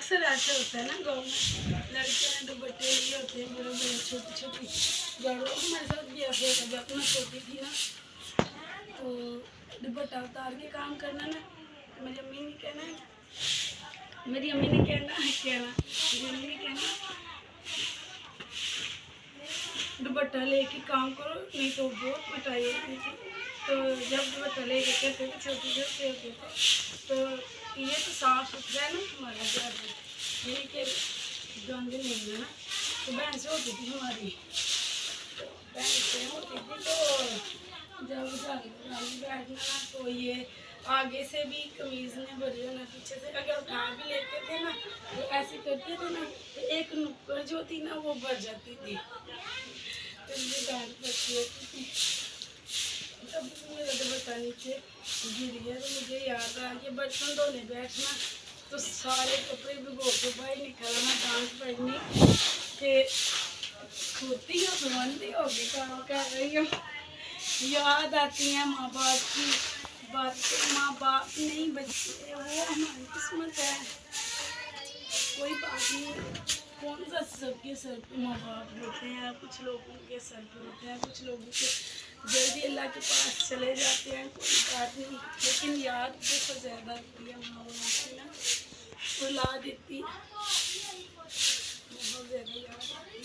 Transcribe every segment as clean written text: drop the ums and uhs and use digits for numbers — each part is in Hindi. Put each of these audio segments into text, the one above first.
अक्सर ऐसे होता है ना गाँव में, लड़कियों ने दुपट्टे लिए होते हैं बड़े बड़े छोटी छोटी जड़ों। हमारे साथ भी ऐसे होता है, जब मैं छोटी थी ना तो दुपट्टा उतार के काम करना ना, मेरी अम्मी ने कहना मेरी अम्मी ने कहना दुपट्टा लेके काम करो, नहीं तो बहुत पिटाई होती थी। तो जब दुपट्टा लेके कहते थे छोटे छोटे होते थे, तो ये तो साफ सुथरा है ना हमारा घर में, यही के गंद नहीं है ना। तो भैंस होती थी हमारी, भैंस होती थी, तो जब बैठना ना तो ये आगे से भी कमीज़ में भरी होना, पीछे से अगर उठा भी लेते थे ना तो ऐसे करते थे ना, तो एक नुक्कड़ जो थी ना वो भर जाती थी, तो मुझे डांट पड़ती होती थी। तब मेरा दुपट्टा नीचे गिर गया तो मुझे याद आ गया बर्तन धोने बैठना तो सारे कपड़े भिगो के बाहर निकलना, डांट पड़नी कि खोती हो सुमंदी होगी काम कर रही हो। याद आती है माँ बाप की बातें, माँ बाप नहीं बचते, वो हमारी किस्मत है। कोई बात नहीं, कौन सा सबके सर पे माँ बाप होते हैं, कुछ लोगों के सर पे होते हैं, कुछ लोगों के जल्दी अल्लाह के पास चले जाते हैं, कोई बात नहीं। लेकिन याद बहुत ज़्यादा आती है माँ बाप की ना, रुला देती, बहुत ज़्यादा याद आती है।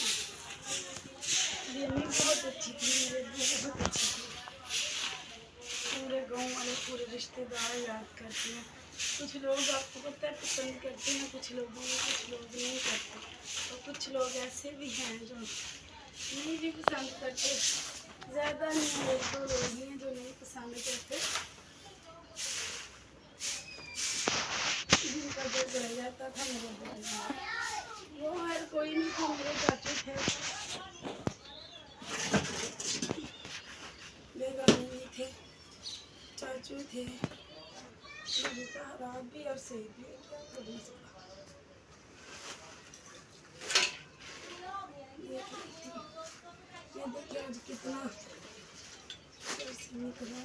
मेरी अम्मी बहुत अच्छी थी, मेरे बहुत अच्छी थी। पूरे गाँव वाले पूरे रिश्तेदार याद करते हैं। कुछ लोग आपको पता है पसंद करते हैं कुछ लोगों को, कुछ लोग नहीं करते, और कुछ लोग ऐसे भी हैं जो नहीं भी पसंद करते। ज़्यादा नहीं, एक दो लोग हैं जो नहीं पसंद करते, जिनका दिल जल जाता था मेरे दिल में। वो हर कोई नहीं था, मेरे चाचू थे, बेगानी थे, चाचू थे, खराब भी और सही भी, क्या कर सकता। ये देखिए आज कितना निकला,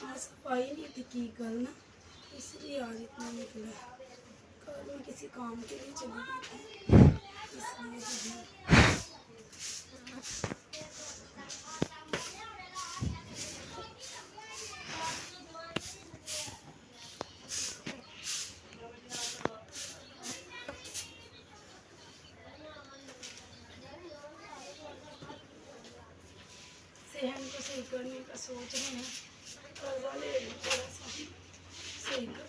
आज सफाई नहीं थी की कल ना, इसलिए आज इतना निकला। कल मैं किसी काम के लिए चली गई थी, इसलिए सेहन को सही करने का सोच रहे हैं, कर्जा ले लूँ थोड़ा सा सही कर।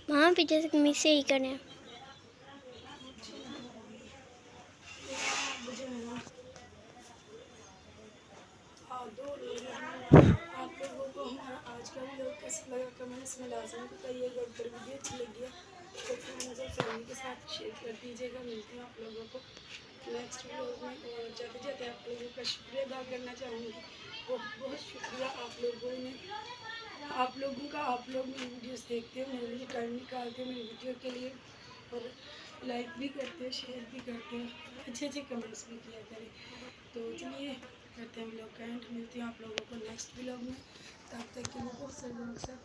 माँ पीछे से कमीज सही करें। आप लोगों को हमारा आज का वीडियो कैसा लगा कमेंट्स में लाजमी बताइएगा। अगर वीडियो अच्छी लगी है तो फ्रेंड्स और फैमिली के साथ शेयर कर दीजिएगा। मिलते हैं आप लोगों को नेक्स्ट वीडियो में, और जाते जाते आप लोगों का शुक्रिया अदा करना चाहूँगी। बहुत बहुत शुक्रिया आप लोगों ने, आप लोगों का, आप लोग मेरी वीडियोस देखते हो, मेरे लिए टाइम निकालते हो मेरी वीडियो के लिए, और लाइक भी करते हो, शेयर भी करते हो, अच्छे अच्छे कमेंट्स भी किया करें। तो चलिए करते हैं व्लॉग का एंड, मिलती हूँ आप लोगों को नेक्स्ट व्लॉग में। तब तक के लिए बहुत सारे लोग सब